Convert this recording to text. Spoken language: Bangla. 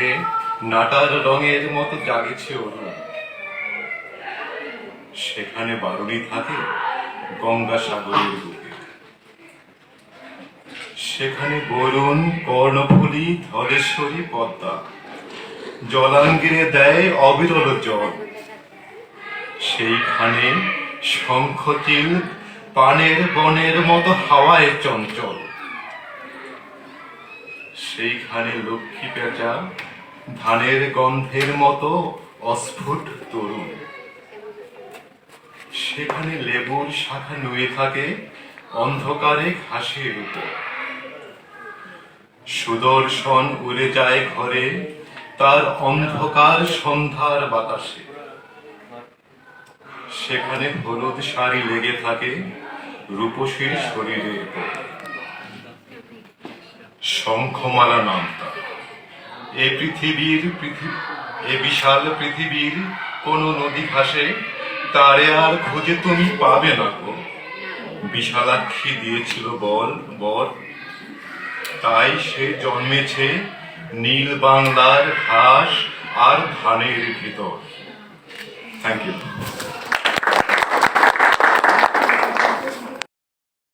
চোখে নাটার রঙের মতো জাগেছে অরুণ। সেখানে বারুণী থাকে গঙ্গাসাগরের বুকে। সেখানে বরুণ, কর্ণফুলী, ধলেশ্বরী, পদ্মা জলাঙ্গিরে দেয় অবিরল জল। সেইখানে শঙ্খচিল পানের বনের মতো হাওয়ায় চঞ্চল। সেইখানে লক্ষ্মী পেঁচা ধানের গন্ধের মতো অস্ফুট তরুণ। সেখানে লেবুর শাখা নুয়ে থাকে অন্ধকারে ঘাসের উপর। সুদর্শন উড়ে যায় ঘরে তার অন্ধকার সন্ধ্যার বাতাসে। সেখানে হলুদ শাড়ি লেগে থাকে রূপসীর শরীরের উপর। শঙ্খমালা নাম তার। এ বিশাল পৃথিবীর কোন নদী ঘাসে তারে আর খুঁজে তুমি পাবে না গো। বিশালাক্ষী দিয়েছিল বর, তাই সে জন্মেছে নীল বাংলার ঘাস আর ধানের ভিতর। Thank you.